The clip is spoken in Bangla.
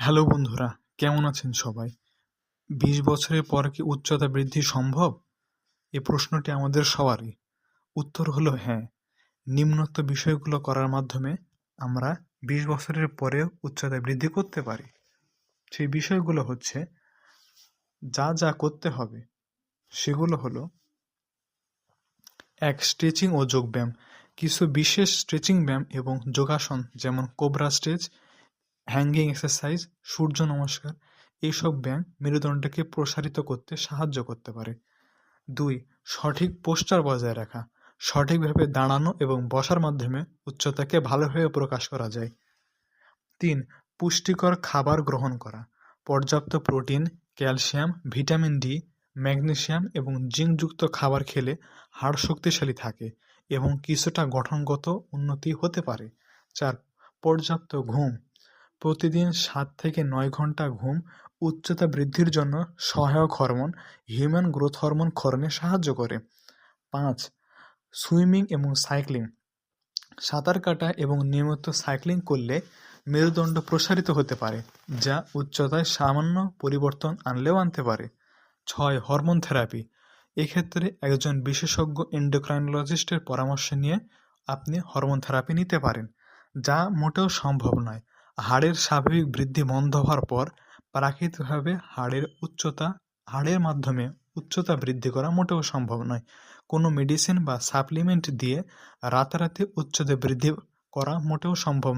হ্যালো বন্ধুরা, কেমন আছেন সবাই? ২০ বছরের পর কি উচ্চতা বৃদ্ধি সম্ভব? এই প্রশ্নটি আমাদের সবারই। উত্তর হলো হ্যাঁ। নিম্নোক্ত বিষয়গুলো করার মাধ্যমে আমরা ২০ বছরের পরেও উচ্চতা বৃদ্ধি করতে পারি। সেই বিষয়গুলো হচ্ছে, যা যা করতে হবে সেগুলো হলো: ১. স্ট্রেচিং ও যোগব্যায়াম। কিছু বিশেষ স্ট্রেচিং ব্যায়াম এবং যোগাসন যেমন কোবরা স্ট্রেচ, হ্যাঙ্গিং এক্সারসাইজ, সূর্য নমস্কার এইসব ব্যায়াম মেরুদণ্ডকে প্রসারিত করতে সাহায্য করতে পারে। ২. সঠিক পোস্টার বজায় রাখা। সঠিকভাবে দাঁড়ানো এবং বসার মাধ্যমে উচ্চতাকে ভালোভাবে প্রকাশ করা যায়। ৩. পুষ্টিকর খাবার গ্রহণ করা। পর্যাপ্ত protein, calcium, vitamin D, magnesium এবং জিঙ্কযুক্ত খাবার খেলে হাড় শক্তিশালী থাকে এবং কিছুটা গঠনগত উন্নতি হতে পারে। ৪. পর্যাপ্ত ঘুম। প্রতিদিন ৭ থেকে ৯ ঘন্টা ঘুম উচ্চতা বৃদ্ধির জন্য সহায়ক হরমোন হিউম্যান গ্রোথ হরমোন ক্ষরণে সাহায্য করে। ৫. সুইমিং এবং সাইক্লিং। সাঁতার কাটা এবং নিয়মিত সাইক্লিং করলে মেরুদণ্ড প্রসারিত হতে পারে, যা উচ্চতায় সামান্য পরিবর্তন আনলেও আনতে পারে। ৬. Hormone therapy. এক্ষেত্রে একজন বিশেষজ্ঞ এন্ডোক্রাইনোলজিস্টের পরামর্শ নিয়ে আপনি হরমোন থেরাপি নিতে পারেন, যা মোটেও সম্ভব নয়। হাড়ের স্বাভাবিক বৃদ্ধি বন্ধ হওয়ার পর প্রাকৃতিকভাবে হাড়ের মাধ্যমে উচ্চতা বৃদ্ধি করা মোটেও সম্ভব নয়। কোনো মেডিসিন বা সাপ্লিমেন্ট দিয়ে রাতারাতি উচ্চতা বৃদ্ধি করা মোটেও সম্ভব